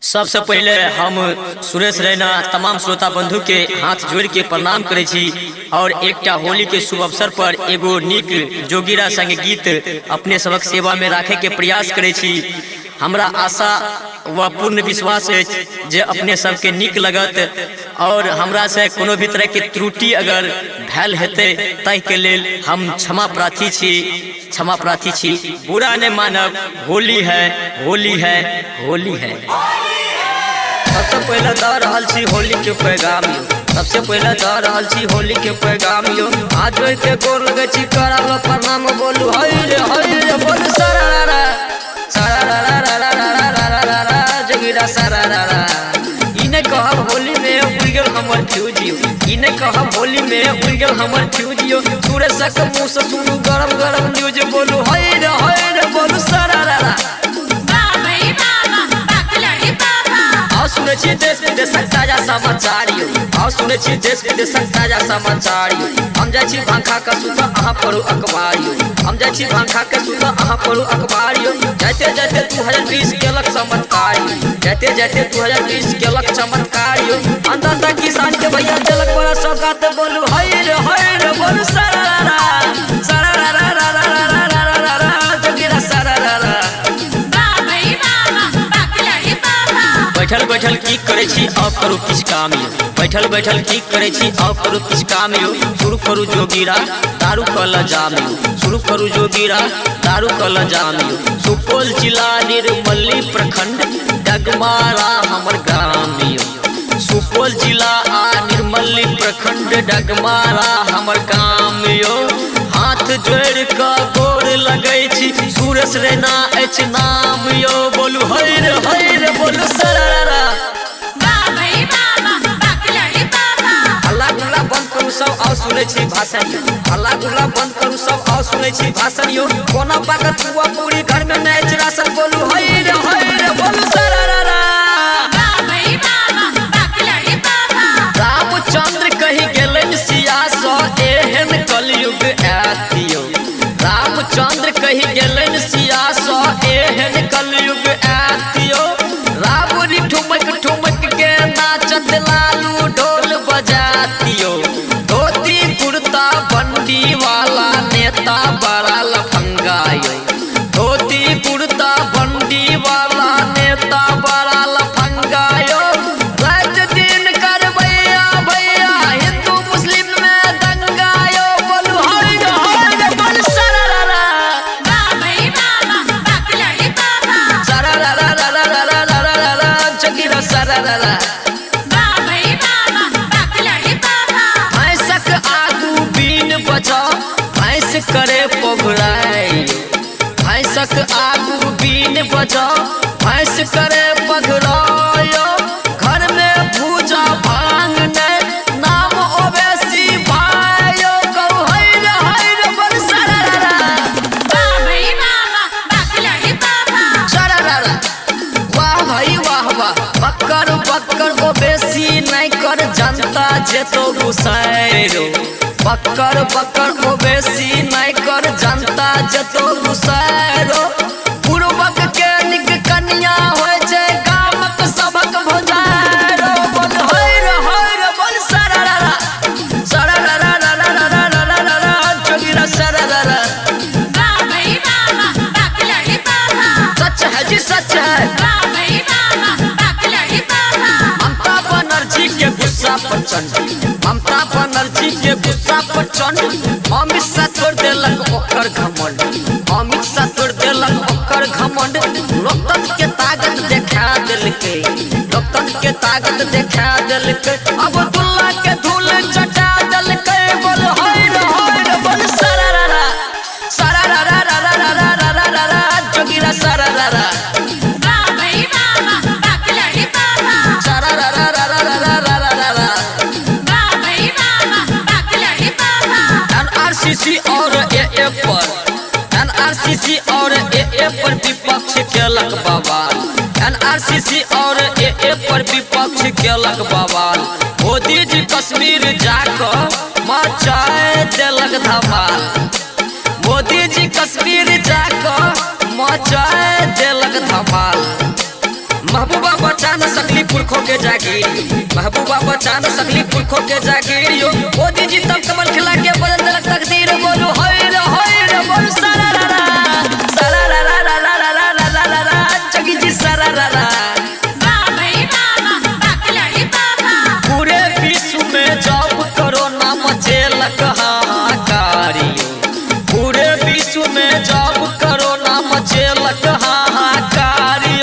सबसे पहले हम सुरेश रैना तमाम श्रोता बंधु के हाथ जोड़ के प्रणाम करे छी और एकटा होली के शुभ अवसर पर एगो नीक जोगीरा संग गीत अपने सबक सेवा में राखे के प्रयास करे छी। हमरा आशा व पूर्ण विश्वास है जे अपने सबके नीक लगत और हमरा से कोनो भी तरह के त्रुटि अगर भैल हेते तय के लेल हम क्षमा प्रार्थी छी। बुरा नहीं मानब, होली है होली है होली है। सबसे पहले द रहल छी होली के पैगाम यो, सबसे पहले द रहल छी होली के पैगाम यो। आज के गोर लगे छी करालो प्रणाम बोलू हई रे बोल सारा रा सारा रा जोगीरा सारा रा। इने कहब होली में उड़ गेल हमर फ्यूज यो, इने कहब होली में उड़ गेल हमर फ्यूज यो। सूरज सक मुंह से सुनू गरम गरम न्यूज बोलू हई रे बोलू सारा रा। सुने छी देश विदेशक ताजा समाचार यो, आओ सुने छी देश विदेशक ताजा समाचार यो। हम जाइ छी भांखा के सुत अहाँ पढ़ू अखबार यो, हम जाइ छी भांखा के सुत अहाँ पढ़ू अखबार यो। जाते जाते 2020 केलक चमत्कार यो, जाते जाते 2020 केलक चमत्कार यो। अंततः किसान के भैया देलक बड़ा सौगात बोलू हई रे बोलू सारा रा जोगीरा सारा रा। बैठल बैठल की करे छी आओ करू किछ काम यो, बैठल बैठल की करे छी आओ करू किछ काम यो। शुरू करू जोगीरा दारू कल जाम यो, शुरू करू जोगीरा दारू कल जाम यो। सुपौल जिला निर्मली प्रखंड डगमारा हमर ग्राम यो, सुपौल जिला आ निर्मली प्रखंड डगमारा हमर गाम यो। हाथ जोड़ के गोर लगे छी सुरेश रैना अछि नाम यो। बोलू हई रे बोलू सारा रा। हल्ला गुल्ला बंद करू सब आओ सुने छी भाषण यो, हल्ला गुल्ला बंद करू सब आओ सुने छी भाषण यो। कोना पाकत हुआ पूरी घर में मैच राशन बोलू हई रे बोलू सारा रा। रामचंद्र कही गेलन सिया सो एहन कलयुग आतियो, रामचंद्र कही गेलन सिया सो एहन कलयुग आतियो। रावणी ठुमक ठुमक के नाचत लालू ढोल बजातियो। धोती कुर्ता बंडी वाला नेता बड़ा लफंगा यो, धोती कुर्ता बंडी वाला नेता बड़ा लफंगा यो। रात दिन कर भैया हिंदू मुस्लिम में दंगा यो। बोलू हई रे बोल सारा रा सारा रा जोगीरा सारा रा। भैंसक आगू बीन बजाओ भैंस करे पघराई, भैंसक आगू बीन बजाओ भैंस करे पघरायो। घर में पूजा भांग ने नाम ओवैसी भाइयो। कहू हई रे बोल सारा रा सारा रा। वाह भाई वाह बक्कर बक्कर ओवैसी नहीं कर जनता जेतो गुसाइरो। बक्कर बक्कर ओवैसी नहीं कर जनता जेतो गुसाइरो। पूर्वक के निक कन्या होय छै गामक सबक भोजाइरो। बोल हई रे बोल सारा रा जोगीरा सारा रा। सच है जी सच है। ममता बनर्जी के गुस्सा प्रचंड, ममता बनर्जी के गुस्सा प्रचंड। अमित शाह तोड़ देलक ओकर घमंड, अमित शाह तोड़ देलक ओकर घमंड। लोकतंत्र के ताकत देखा देलकै, लोकतंत्र के ताकत देखा देलकै। अब दुल्ला के धूल चटा देलकै। बोल हई रे बोल सारा रा जोगीरा सारा रा। एनआरसीसी और एए पर, एनआरसीसी और एए पर विपक्ष केलक बवाल, एनआरसीसी और एए पर विपक्ष केलक बवाल। मोदी जी कश्मीर जाकर मचाए देलक धमाल, मोदी जी कश्मीर जाकर मचाए देलक धमाल। महबूबा बचान बचान सकली पुरखों के जागीर, महबूबा बचान सकली पुरखों के जागीर यो। मोदी जी तब कमल खिला के बदल देलक तकदीर, बोलू होय रे बोलू सारा रा रा सारा रा रा रा रा रा रा रा रा रा जोगी जी सारा रा रा। पूरे विश्व में जब कोरोना मचेलक हाहाकारी, पूरे विश्व में जब कोरोना मचेलक हाहाकारी,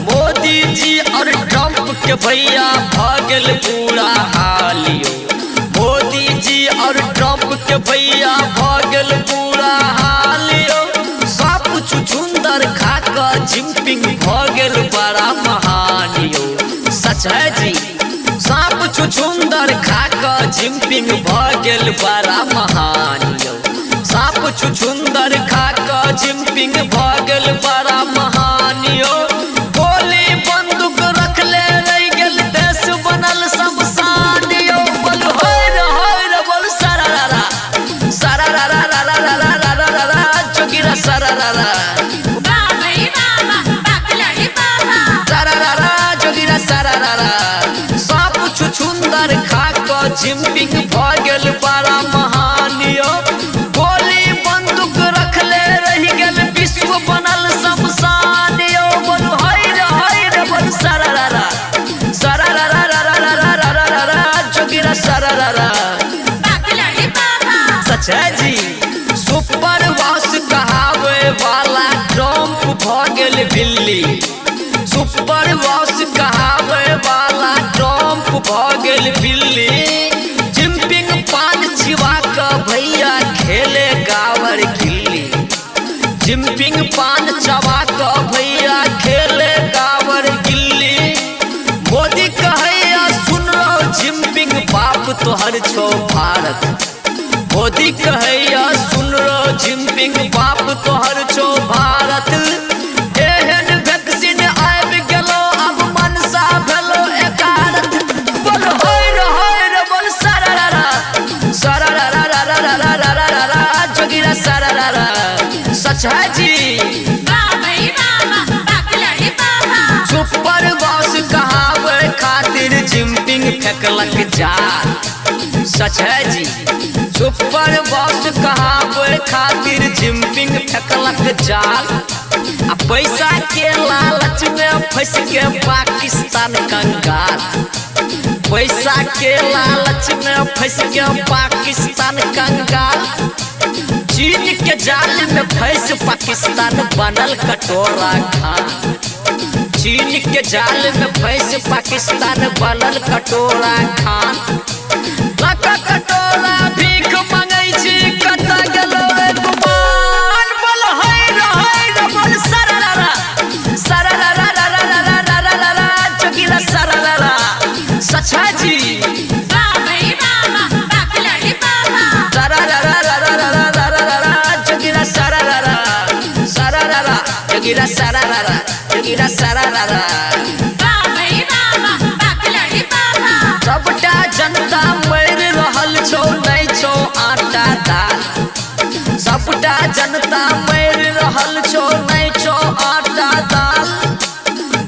मोदी जी और ट्रंप के भैया भागल पूरा हालियो। मोदी जी और ट्रंप के भैया भागल पूरा हालियो। सब छुछुंदर खाकर जिनपिंग भागल बड़ा महानियो। सच है जी, सांप छुछुंदर खाकर जिनपिंग भागल बड़ा महानियो। सांप छुछुंदर खाकर जिनपिंग भागल बड़ा महानियो। गोली बंदूक रखले रह गेल देश बनल शमशानियो। बोल होय रे बोल सारा रा रा सारा रा रा रा रा रा रा रा रा रा जोगिरा सारा रा रा सारा रा रा जोगिरा सारा रा रा। सांप छुछुंदर खाकर जिनपिंग भागल बड़ा महानियो। गोली बंदूक रखले रह गेल विश्व बनल शमशानियो। बोल होय रे बोल सारा रा रा सारा रा रा रा रा रा रा रा रा रा जोगिरा सारा रा रा। सच है जी, सुपर बॉस कहावे वाला ट्रंप भागल दिल्ली। सुपर बॉस कहावे वाला ट्रंप भागल दिल्ली। जिनपिंग पान छिवा का भैया खेले गावर गिल्ली। जिनपिंग पान चबा का भैया खेले गावर गिल्ली। मोदी कहैया सुन लो जिनपिंग बाप तोहर छो भारत। मोदी कहैया सुन लो जिनपिंग बाप तोहर छो भारत। एहन वैक्सीन आबि गेलो अब मनसा भेलो एकारत। बोल होय रे बोल सारा रा रा सारा रा रा रा रा रा रा रा रा रा जोगिरा सारा रा रा। सच है जी, सुपर बॉस कहावे खातिर जिनपिंग फेंकलक जाल। सच है जी, सुपर बॉस कहावे खातिर जिनपिंग फेंकलक जाल। आ पैसा के लालच में फंस के पाकिस्तान कंगाल। पैसा के लालच में फंस के पाकिस्तान कंगाल। चीन के जाल में फंस पाकिस्तान बनल कटोरा खान। चीन के जाल में फंस पाकिस्तान बनल कटोरा खान। लका कटोरा भीख मंगै छी कत गेलो रे गुमान। बोल होय रे बोल सारा रा रा सारा रा रा रा रा रा रा रा रा रा जोगिरा सारा रा रा। सच है जी, सारा रा रा रा रा रा रा रा रा रा जोगिरा सारा रा रा सारा रा रा जोगिरा सारा रा रा जोगिरा सारा रा रा। सबटा जनता मर रहल छौ नहीं छौ आटा दाल। सबटा जनता मर रहल छौ नहीं छौ आटा दाल।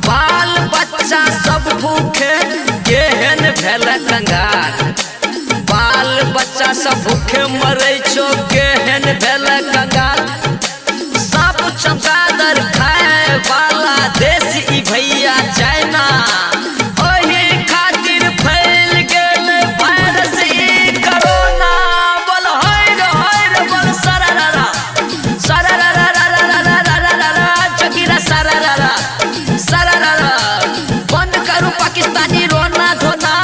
बाल बच्चा सब भूखे केहन भेल कंगाल। बाल बच्चा सब भूखे मरै छौ केहन भेल कंगाल। सांप चमगादड़ खाए वाला देश ई भैया चाइना। ओही खातिर फैल गेल वायरस ई कोरोना। बोल होय रे बोल सारा रा रा सारा रा रा रा रा रा रा रा रा रा जोगिरा सारा रा रा सारा रा रा। बंद करू पाकिस्तानी रोना धोना,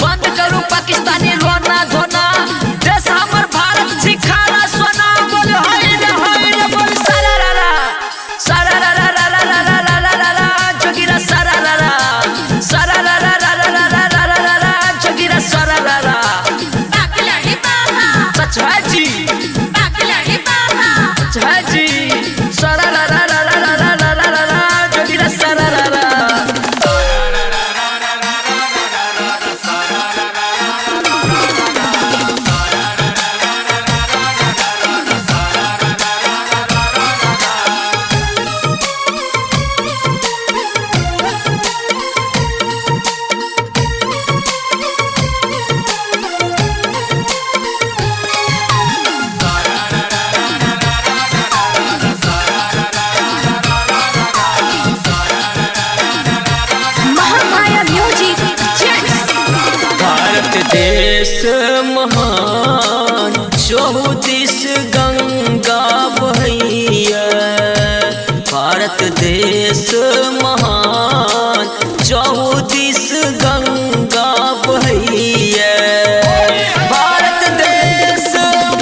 बंद करू पाकिस्तानी रोना धोना। देश हमर भारत छी खाना सोना। बोल होय रे देश महान चौदिस गंगा बहैया। भारत देश महान चौदिस गंगा बहैया। भारत देश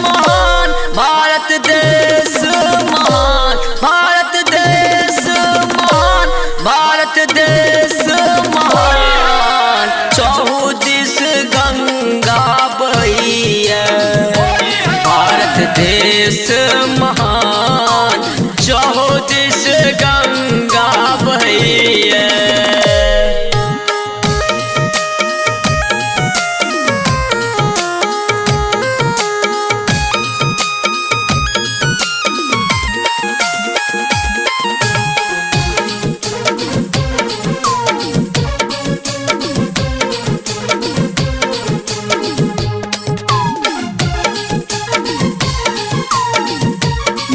महान, भारत देश महान, भारत देश महान, भारत देश महान चौदिस गंगा बहैया। भारत देश महान चौदिस गंगा बहैया।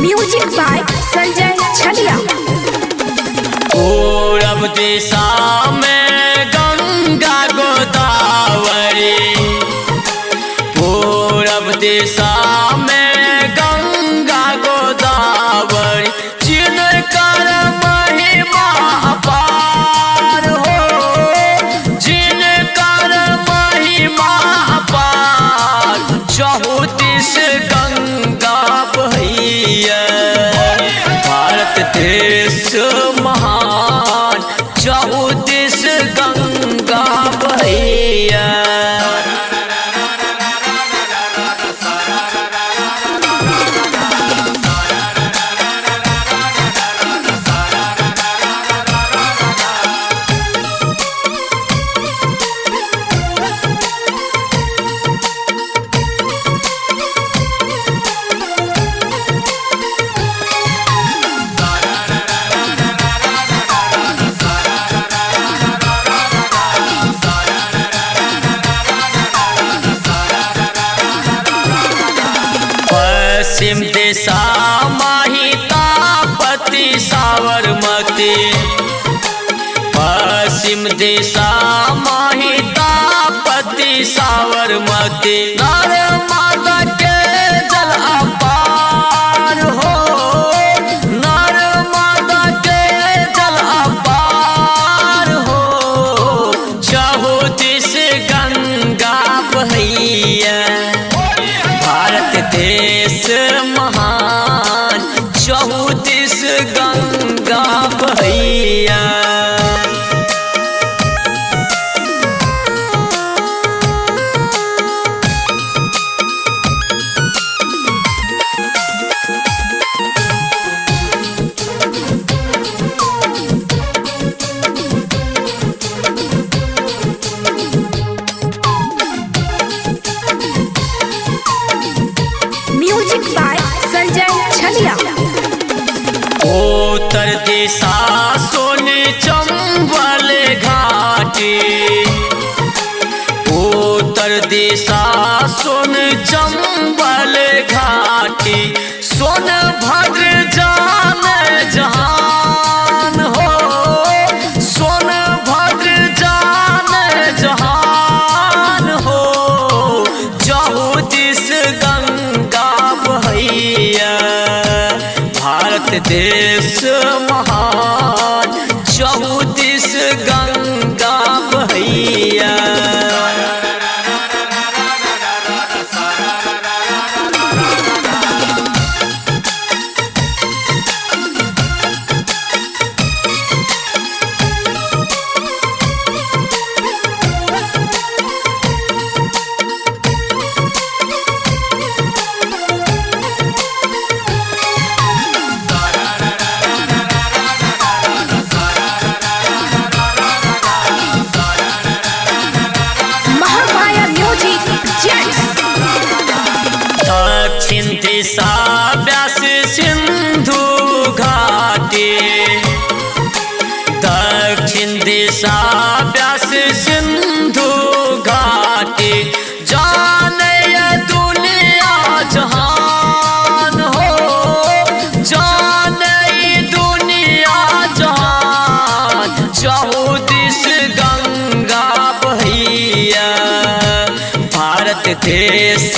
म्यूजिक बाय संजय छलिया। पूरब दिशा में गंगा गोदावरी, पूरब दिशा में गंगा गोदावरी, जिनकर महिमा अपार हो, जिनकर महिमा अपार चौदिस गंगा बहैया। भारत देश महान चौदिस गंगा बहैया। पश्चिम दिशा महितापति साबरमती, पश्चिम दिशा महितापति साबरमती, नर्मदा के जल अपार हो, नर्मदा के जल अपार हो चौदिस गंगा बहैया। भारत देश महान चौदिस गंगा बहैया। म्यूजिक बाय संजय छलिया। उत्तर दिशा सोन चंबल घाटी, उत्तर दिशा सोन चंबल घाटी, सोनभद्र जान जहान हो, सोनभद्र जान जहान हो चौदिस गंगा बहैया। भारत देश महान चौदिस गंगा बहैया। Mahamaya music gents. दक्षिण दिशा व्यास सिंधु घाटी, दक्षिण दिशा व्यास सिंधु घाटी, जाने दुनिया जहान हो, जाने दुनिया जहान चौदिस गंगा बहैया। भारत भारत देश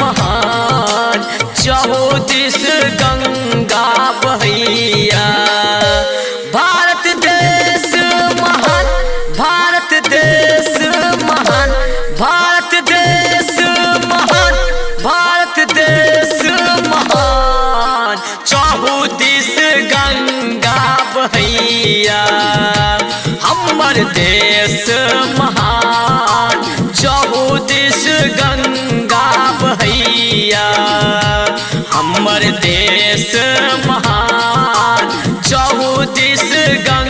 महान, चौदिस गंगा बहैया। भारत देश महान, भारत देश महान, भारत देश महान, भारत देश महान, चौदिस गंगा बहैया। हमर देश महान, चौदिस गंगा बहैया। हमर देश महान, चौदिस गंगा